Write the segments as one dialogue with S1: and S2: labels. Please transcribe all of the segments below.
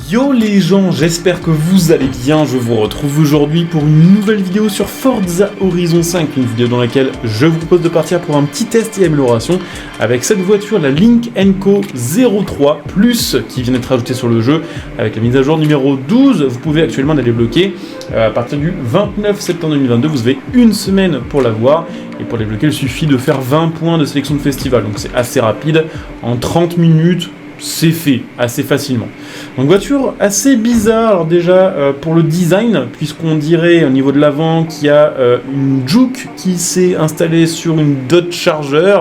S1: Yo les gens, j'espère que vous allez bien, je vous retrouve aujourd'hui pour une nouvelle vidéo sur Forza Horizon 5, une vidéo dans laquelle je vous propose de partir pour un petit test et amélioration avec cette voiture, la Lynk & Co 03 Plus, qui vient d'être ajoutée sur le jeu avec la mise à jour numéro 12. Vous pouvez actuellement la débloquer à partir du 29 septembre 2022, vous avez une semaine pour l'avoir, et pour la débloquer il suffit de faire 20 points de sélection de festival, donc c'est assez rapide, en 30 minutes, c'est fait assez facilement. Donc voiture assez bizarre, alors déjà pour le design, puisqu'on dirait au niveau de l'avant qu'il y a une juke qui s'est installée sur une Dodge Charger.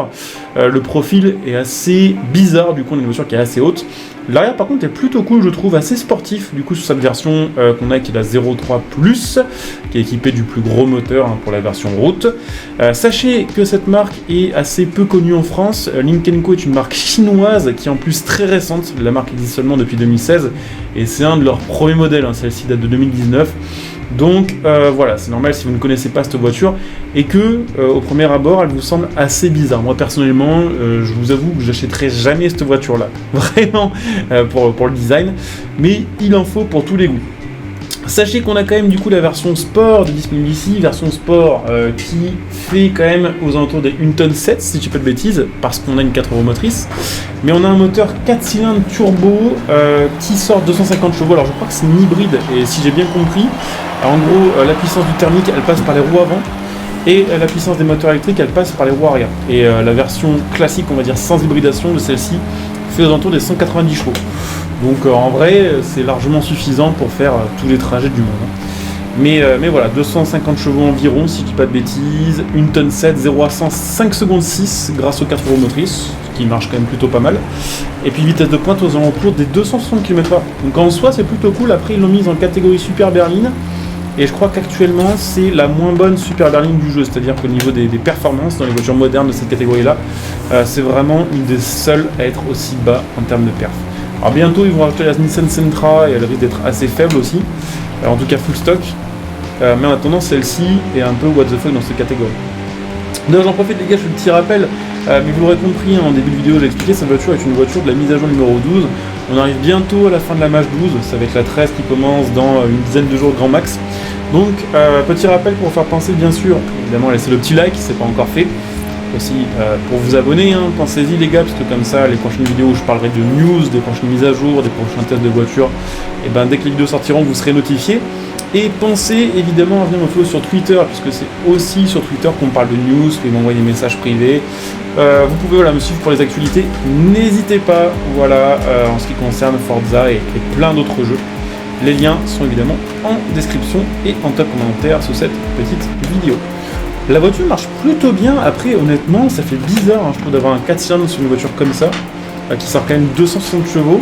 S1: Le profil est assez bizarre, du coup on a une voiture qui est assez haute. L'arrière par contre est plutôt cool, je trouve, assez sportif du coup sur cette version qu'on a qui est la 03 Plus, qui est équipée du plus gros moteur pour la version route. Sachez que cette marque est assez peu connue en France. Lynk & Co est une marque chinoise qui est en plus très récente, la marque existe seulement depuis 2016 et c'est un de leurs premiers modèles, celle-ci date de 2019. Donc voilà, c'est normal si vous ne connaissez pas cette voiture et que au premier abord elle vous semble assez bizarre. Moi personnellement, je vous avoue que j'achèterai jamais cette voiture là, vraiment, pour le design, mais il en faut pour tous les goûts. Sachez qu'on a quand même du coup la version sport de disponible ici, version sport qui fait quand même aux alentours des 1,7 tonne si je dis pas de bêtises, parce qu'on a une 4 roues motrices, mais on a un moteur 4 cylindres turbo qui sort 250 chevaux, alors je crois que c'est une hybride, et si j'ai bien compris, en gros la puissance du thermique elle passe par les roues avant, et la puissance des moteurs électriques elle passe par les roues arrière, et la version classique on va dire sans hybridation de celle-ci fait aux alentours des 190 chevaux. Donc en vrai, c'est largement suffisant pour faire tous les trajets du monde. Mais voilà, 250 chevaux environ, si je dis pas de bêtises, 1,7 tonne, 0 à 100, 5 secondes 6 grâce aux 4 roues motrices, ce qui marche quand même plutôt pas mal. Et puis vitesse de pointe aux alentours des 260 km/h. Donc en soi, c'est plutôt cool. Après, ils l'ont mise en catégorie super berline. Et je crois qu'actuellement, c'est la moins bonne super berline du jeu. C'est-à-dire qu'au niveau des performances dans les voitures modernes de cette catégorie-là, c'est vraiment une des seules à être aussi bas en termes de perf. Alors bientôt ils vont rajouter la Nissan Sentra et elle risque d'être assez faible aussi, en tout cas full stock, mais en attendant celle-ci est un peu what the fuck dans cette catégorie. D'ailleurs j'en profite les gars, je fais le petit rappel, mais vous l'aurez compris en début de vidéo, j'ai expliqué, cette voiture est une voiture de la mise à jour numéro 12, on arrive bientôt à la fin de la match 12, ça va être la 13 qui commence dans une dizaine de jours grand max. Donc petit rappel pour vous faire penser bien sûr, évidemment laissez le petit like si ce n'est pas encore fait. Aussi pour vous abonner, pensez-y les gars, parce que comme ça les prochaines vidéos où je parlerai de news, des prochaines mises à jour, des prochains tests de voitures, et ben dès que les vidéos sortiront vous serez notifiés. Et pensez évidemment à venir me follow sur Twitter, puisque c'est aussi sur Twitter qu'on parle de news, que m'envoyer des messages privés. Vous pouvez me suivre pour les actualités, n'hésitez pas, en ce qui concerne Forza et plein d'autres jeux. Les liens sont évidemment en description et en top commentaire sous cette petite vidéo. La voiture marche plutôt bien, après honnêtement ça fait bizarre je trouve d'avoir un 4 cylindres sur une voiture comme ça, qui sort quand même 260 chevaux.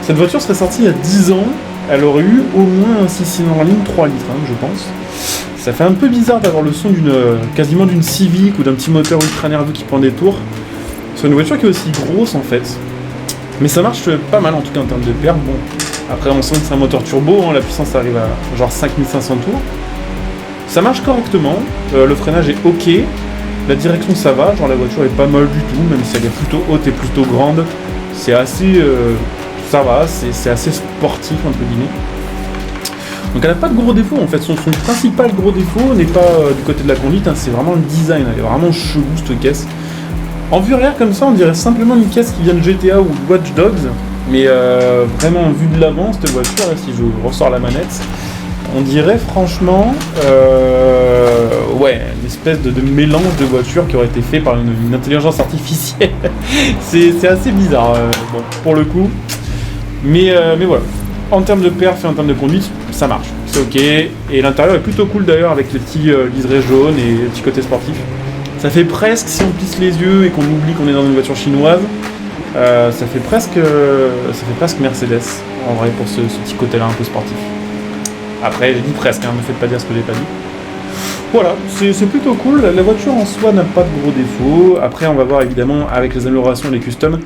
S1: Cette voiture serait sortie il y a 10 ans, elle aurait eu au moins un 6 cylindres en ligne 3 litres je pense. Ça fait un peu bizarre d'avoir le son quasiment d'une Civic ou d'un petit moteur ultra nerveux qui prend des tours. C'est une voiture qui est aussi grosse en fait, mais ça marche pas mal en tout cas en termes de perf. Bon, après on sent que c'est un moteur turbo, la puissance arrive à genre 5500 tours. Ça marche correctement, le freinage est ok, la direction ça va, la voiture est pas mal du tout, même si elle est plutôt haute et plutôt grande, c'est assez, ça va, c'est assez sportif entre guillemets. Donc elle n'a pas de gros défauts en fait, son principal gros défaut n'est pas du côté de la conduite, c'est vraiment le design, elle est vraiment chelou cette caisse. En vue arrière comme ça on dirait simplement une caisse qui vient de GTA ou de Watch Dogs, mais vraiment en vue de l'avant cette voiture, si je ressors la manette, on dirait franchement, une espèce de mélange de voitures qui aurait été fait par une intelligence artificielle. c'est assez bizarre, bon, pour le coup. Mais voilà, en termes de perf et en termes de conduite, ça marche, c'est ok. Et l'intérieur est plutôt cool d'ailleurs avec les petits liserés jaunes et les petits côtés sportifs. Ça fait presque, si on plisse les yeux et qu'on oublie qu'on est dans une voiture chinoise, ça fait presque Mercedes, en vrai, pour ce petit côté-là un peu sportif. Après, j'ai dit presque, ne faites pas dire ce que j'ai pas dit. Voilà, c'est plutôt cool. La voiture en soi n'a pas de gros défauts. Après, on va voir évidemment avec les améliorations et les customs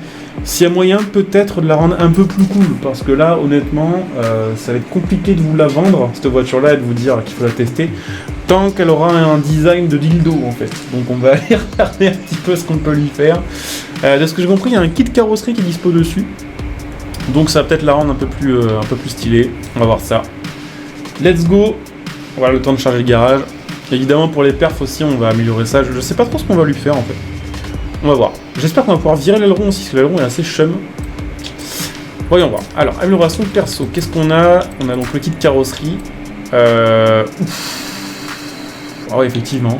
S1: s'il y a moyen peut-être de la rendre un peu plus cool. Parce que là, honnêtement, ça va être compliqué de vous la vendre, cette voiture-là, et de vous dire qu'il faut la tester, tant qu'elle aura un design de dildo en fait. Donc on va aller regarder un petit peu ce qu'on peut lui faire. De ce que j'ai compris, il y a un kit carrosserie qui est dispo dessus. Donc ça va peut-être la rendre un peu plus stylée. On va voir ça. Let's go. Voilà le temps de charger le garage. Évidemment pour les perfs aussi on va améliorer ça. Je sais pas trop ce qu'on va lui faire en fait. On va voir. J'espère qu'on va pouvoir virer l'aileron aussi, parce que l'aileron est assez chum. Voyons voir. Alors, amélioration perso. Qu'est-ce qu'on a? On a donc le kit carrosserie. Ah ouais, effectivement.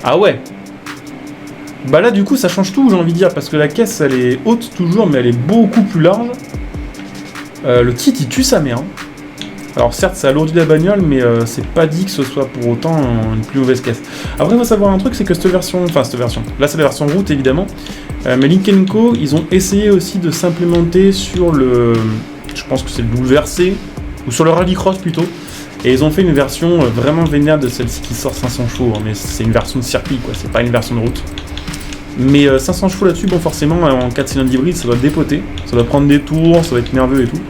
S1: Ah ouais. Bah là, du coup, ça change tout, j'ai envie de dire, parce que la caisse, elle est haute toujours, mais elle est beaucoup plus large. Le kit, il tue sa mère. Alors certes, ça alourdit la bagnole, mais c'est pas dit que ce soit pour autant une plus mauvaise caisse. Après, il faut savoir un truc, c'est que cette version... là c'est la version route, évidemment. Mais Lynk & Co, ils ont essayé aussi de s'implémenter sur le... Je pense que c'est le WRC, ou sur le Rallycross plutôt. Et ils ont fait une version vraiment vénère de celle-ci qui sort 500 chevaux, hein, mais c'est une version de circuit, quoi, c'est pas une version de route. Mais 500 chevaux là-dessus, bon forcément, en 4 cylindres hybrides, ça doit dépoter, ça doit prendre des tours, ça doit être nerveux et tout.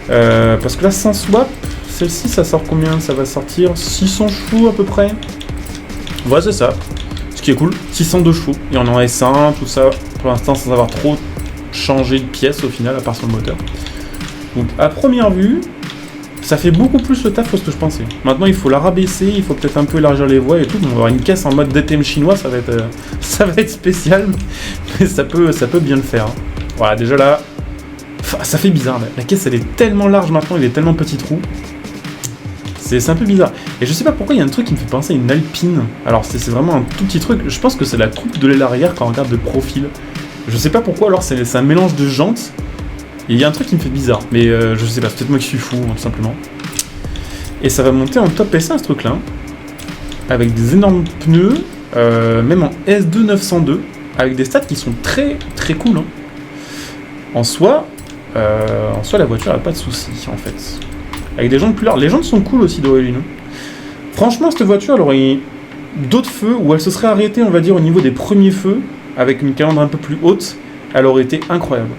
S1: Parce que là, sans swap, celle-ci, ça sort combien? Ça va sortir 600 chevaux à peu près. Ouais, c'est ça. Ce qui est cool. 602 chevaux. Et on est en S1, tout ça, pour l'instant, sans avoir trop changé de pièces au final, à part sur le moteur. Donc, à première vue, ça fait beaucoup plus le taf que ce que je pensais. Maintenant, il faut la rabaisser, il faut peut-être un peu élargir les voies et tout. On va avoir une caisse en mode DTM chinois, ça va être spécial, mais ça peut bien le faire. Voilà, déjà là... ça fait bizarre, la caisse elle est tellement large maintenant, il est tellement petit trou. C'est un peu bizarre. Et je sais pas pourquoi il y a un truc qui me fait penser à une Alpine. Alors c'est vraiment un tout petit truc, je pense que c'est la coupe de l'aile arrière quand on regarde de profil. Je sais pas pourquoi, alors c'est un mélange de jantes. Et il y a un truc qui me fait bizarre, mais je sais pas, c'est peut-être moi qui suis fou, tout simplement. Et ça va monter en top S1 ce truc là. Avec des énormes pneus, même en S2 902, avec des stats qui sont très très cool. Hein. En soi, la voiture n'a pas de soucis, en fait. Avec des jantes plus larges. Les jantes sont cool aussi d'origine. Franchement, cette voiture, elle aurait d'autres feux, où elle se serait arrêtée, on va dire, au niveau des premiers feux, avec une calandre un peu plus haute, elle aurait été incroyable.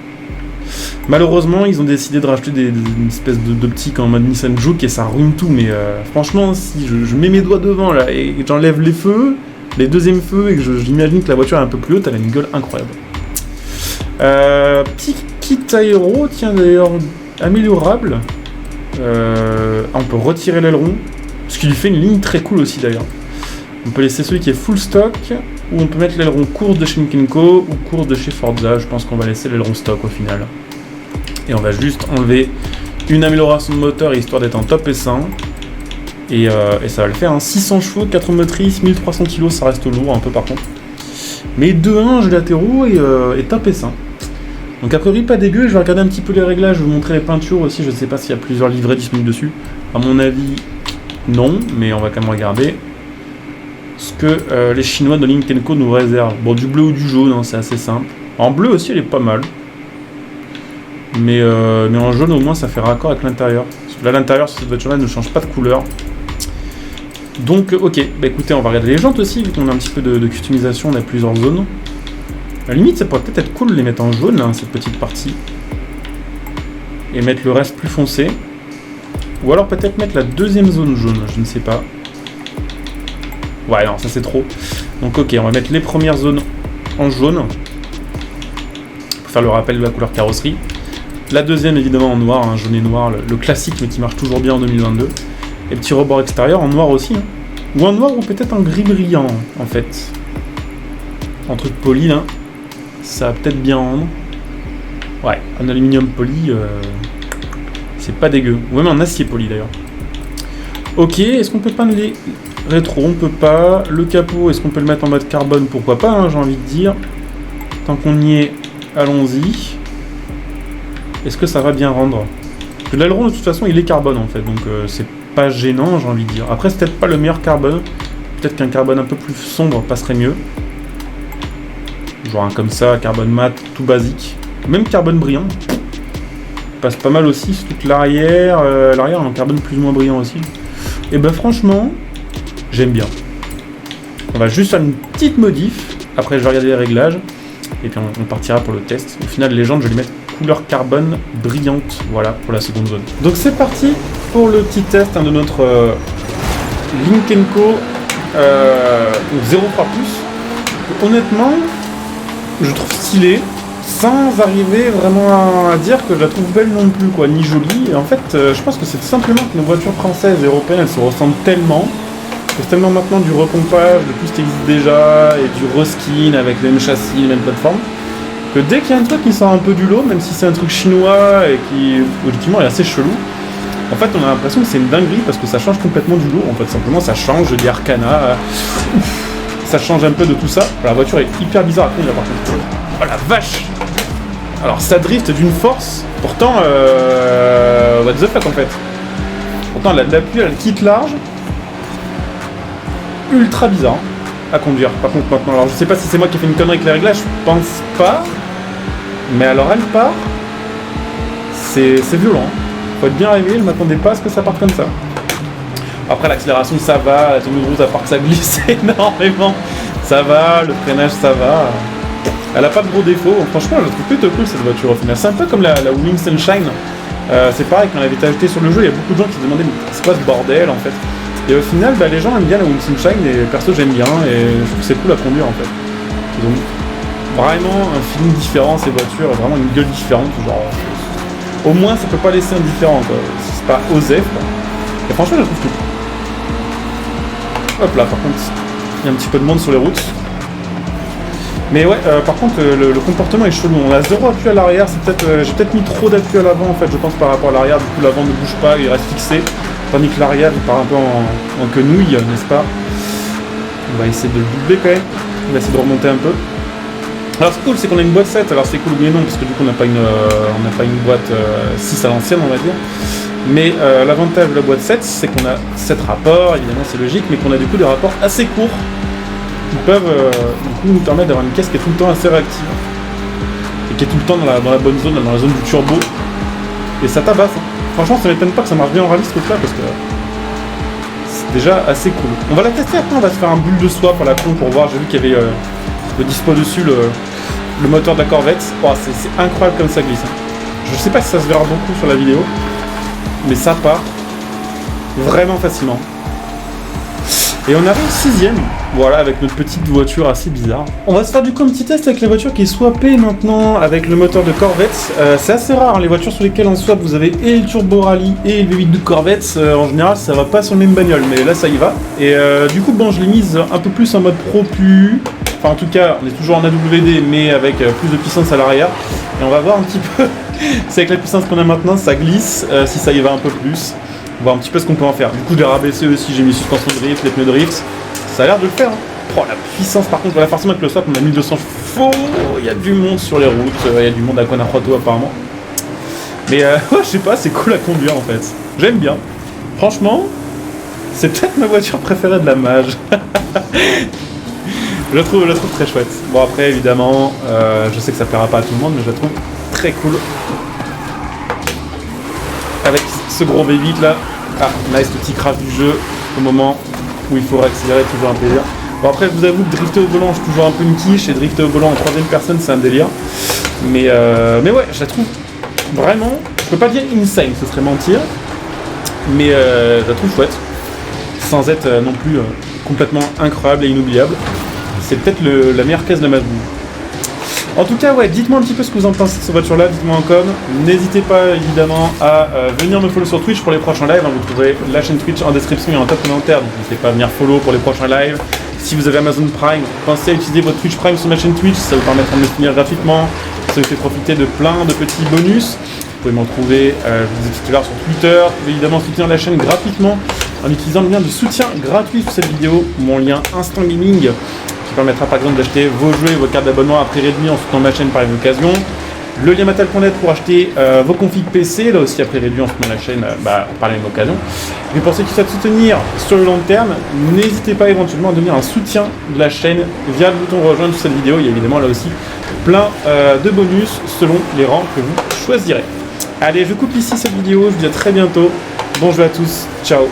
S1: Malheureusement, ils ont décidé de racheter une espèce d'optique en mode Nissan Juke, et ça ruine tout, mais franchement, si je mets mes doigts devant, là, et que j'enlève les feux, les deuxièmes feux, et que j'imagine que la voiture est un peu plus haute, elle a une gueule incroyable. Petit kit aéro, tiens d'ailleurs, améliorable. On peut retirer l'aileron, ce qui lui fait une ligne très cool aussi d'ailleurs. On peut laisser celui qui est full stock, ou on peut mettre l'aileron course de chez Lynk & Co, ou course de chez Forza. Je pense qu'on va laisser l'aileron stock au final. Et on va juste enlever une amélioration de moteur, histoire d'être en top S1. Et ça va le faire, hein. 600 chevaux, 4 motrices, 1300 kg, ça reste lourd un peu par contre. Mais 2-1, jeux latéraux et top S1. Donc a priori pas dégueu, je vais regarder un petit peu les réglages, je vais vous montrer les peintures aussi, je ne sais pas s'il y a plusieurs livrets disponibles dessus. À mon avis, non, mais on va quand même regarder ce que les Chinois de Lynk & Co nous réservent. Bon, du bleu ou du jaune, hein, c'est assez simple. En bleu aussi, elle est pas mal. Mais en jaune, au moins, ça fait raccord avec l'intérieur. Parce que là, l'intérieur, sur cette voiture-là, ne change pas de couleur. Donc, ok, bah écoutez, on va regarder les jantes aussi, vu qu'on a un petit peu de customisation, on a plusieurs zones. À la limite, ça pourrait peut-être être cool de les mettre en jaune, là, cette petite partie. Et mettre le reste plus foncé. Ou alors peut-être mettre la deuxième zone jaune, je ne sais pas. Ouais, non, ça c'est trop. Donc ok, on va mettre les premières zones en jaune. Pour faire le rappel de la couleur carrosserie. La deuxième, évidemment, en noir, hein, jaune et noir, le classique, mais qui marche toujours bien en 2022. Et le petit rebord extérieur en noir aussi. Hein. Ou en noir, ou peut-être en gris brillant, en fait. En truc poli, là. Ça va peut-être bien rendre. Ouais, en aluminium poli, c'est pas dégueu. Ou même en acier poli, d'ailleurs. Ok, est-ce qu'on peut peindre les rétro? On peut pas. Le capot, est-ce qu'on peut le mettre en mode carbone? Pourquoi pas, hein, j'ai envie de dire. Tant qu'on y est, allons-y. Est-ce que ça va bien rendre? Parce que l'aileron, de toute façon, il est carbone, en fait. Donc, c'est pas gênant, j'ai envie de dire. Après, c'est peut-être pas le meilleur carbone. Peut-être qu'un carbone un peu plus sombre passerait mieux. Genre un comme ça, carbone mat, tout basique. Même carbone brillant. Passe pas mal aussi, c'est toute l'arrière. L'arrière, un carbone plus ou moins brillant aussi. Et ben franchement, j'aime bien. On va juste faire une petite modif. Après, je vais regarder les réglages. Et puis on partira pour le test. Au final, les jantes, je vais les mettre couleur carbone brillante. Voilà, pour la seconde zone. Donc c'est parti pour le petit test de notre Lynk & Co 0.3+. Honnêtement, je trouve stylé. sans arriver vraiment à dire que je la trouve belle non plus, quoi, ni jolie. Et en fait, je pense que c'est tout simplement que nos voitures françaises et européennes, elles se ressemblent tellement. C'est tellement maintenant du recompage de tout ce qui existe déjà et du reskin avec les mêmes châssis, les mêmes plateformes, que dès qu'il y a un truc qui sort un peu du lot, même si c'est un truc chinois et qui, objectivement, est assez chelou, en fait, on a l'impression que c'est une dinguerie parce que ça change complètement du lot. En fait, simplement, ça change des Arcana, ça change un peu de tout ça. La voiture est hyper bizarre à conduire, par contre. Oh la vache! Alors, ça drift d'une force, pourtant, what the fuck, en fait. Pourtant, l'appui, elle quitte large. Ultra bizarre à conduire, par contre, maintenant. Alors, je sais pas si c'est moi qui ai fait une connerie avec les réglages, je pense pas. Mais alors, elle part. C'est violent. Faut être bien réveillé, je m'attendais pas à ce que ça parte comme ça. Après, l'accélération, ça va. La tenue de route, à part que ça glisse énormément, ça va. Le freinage, ça va. Elle a pas de gros défauts. Franchement, je la trouve plutôt cool, cette voiture, au final. C'est un peu comme la Wing Sunshine. C'est pareil, quand on avait été acheté sur le jeu, il y a beaucoup de gens qui se demandaient mais c'est quoi ce bordel, en fait. Et au final, bah, les gens aiment bien la Wing Sunshine, et perso, j'aime bien, et je trouve que c'est cool à conduire, en fait. Ils ont vraiment un feeling différent, ces voitures, vraiment une gueule différente, genre... Au moins, ça peut pas laisser indifférent, quoi. C'est pas osef, quoi. Et franchement, je la trouve cool. Hop là, par contre, il y a un petit peu de monde sur les routes. Mais ouais, par contre, le comportement est chelou. On a 0 appui à l'arrière, c'est peut-être, j'ai peut-être mis trop d'appui à l'avant, en fait, je pense, par rapport à l'arrière. Du coup, l'avant ne bouge pas, il reste fixé. Tandis que l'arrière, il part un peu en quenouille, n'est-ce pas? On va essayer de le doubler, quand même. On va essayer de remonter un peu. Alors, c'est cool, c'est qu'on a une boîte 7. Alors, c'est cool, mais non, parce que du coup, on n'a pas une boîte 6 à l'ancienne, on va dire. Mais l'avantage de la boîte 7, c'est qu'on a 7 rapports, évidemment, c'est logique, mais qu'on a du coup des rapports assez courts qui peuvent du coup nous permettre d'avoir une caisse qui est tout le temps assez réactive et qui est tout le temps dans la bonne zone, dans la zone du turbo, et ça tabasse. Franchement, ça m'étonne pas que ça marche bien en rallye ce truc là parce que c'est déjà assez cool. On va la tester après, on va se faire un bulle de soie pour la con pour voir. J'ai vu qu'il y avait le dispo dessus, le moteur de la Corvette. Oh, c'est incroyable comme ça glisse. Je sais pas si ça se verra beaucoup sur la vidéo, mais ça part vraiment facilement. Et on arrive 6ème, voilà, avec notre petite voiture assez bizarre. On va se faire du coup un petit test avec la voiture qui est swappée maintenant avec le moteur de Corvette. C'est assez rare, hein, les voitures sur lesquelles on swap, vous avez et le Turbo Rally et le V8 de Corvette. En général, ça va pas sur le même bagnole, mais là, ça y va. Et du coup, bon, je l'ai mise un peu plus en mode Pro Pu. Enfin, en tout cas, on est toujours en AWD, mais avec plus de puissance à l'arrière. Et on va voir un petit peu si avec la puissance qu'on a maintenant, ça glisse, si ça y va un peu plus. On va voir un petit peu ce qu'on peut en faire. Du coup, j'ai rabaissé aussi, j'ai mis suspension de drift, les pneus de drift. Ça a l'air de le faire. Hein. Oh, la puissance, par contre, voilà, forcément avec le swap, on a 1200 chevaux. Il y a du monde sur les routes, il y a du monde à Guanajuato apparemment. Mais ouais, je sais pas, c'est cool à conduire en fait. J'aime bien. Franchement, c'est peut-être ma voiture préférée de la Mage. Je la trouve très chouette. Bon, après, évidemment, je sais que ça plaira pas à tout le monde, mais je la trouve très cool. Avec ce gros V8 là. Ah, nice, le petit crash du jeu au moment où il faudra accélérer, toujours un plaisir. Bon, après, je vous avoue que drifter au volant, c'est toujours un peu une quiche, et drifter au volant en troisième personne, c'est un délire. Mais ouais, je la trouve vraiment, je peux pas dire insane, ce serait mentir, mais je la trouve chouette, sans être non plus complètement incroyable et inoubliable. C'est peut-être la meilleure caisse de ma vie. En tout cas, ouais, dites-moi un petit peu ce que vous en pensez de cette voiture-là, dites-moi en com. N'hésitez pas évidemment à venir me follow sur Twitch pour les prochains lives. Hein. Vous trouverez la chaîne Twitch en description et en top commentaire, donc n'hésitez pas à venir follow pour les prochains lives. Si vous avez Amazon Prime, pensez à utiliser votre Twitch Prime sur ma chaîne Twitch, ça vous permettra de me soutenir gratuitement, ça vous fait profiter de plein de petits bonus. Vous pouvez m'en trouver, je vous ai dit tout à l'heure, sur Twitter. Vous pouvez évidemment soutenir la chaîne gratuitement en utilisant le lien de soutien gratuit sous cette vidéo, mon lien Instant Gaming, qui permettra par exemple d'acheter vos jeux et vos cartes d'abonnement à prix réduit en soutenant ma chaîne par une occasion. Le lien Mattel.net pour acheter vos configs PC, là aussi à prix réduit en soutenant la chaîne par la même occasion. Et pour ceux qui souhaitent soutenir sur le long terme, n'hésitez pas éventuellement à donner un soutien de la chaîne via le bouton rejoindre sous cette vidéo. Il y a évidemment là aussi plein de bonus selon les rangs que vous choisirez. Allez, je coupe ici cette vidéo, je vous dis à très bientôt. Bon jeu à tous, ciao.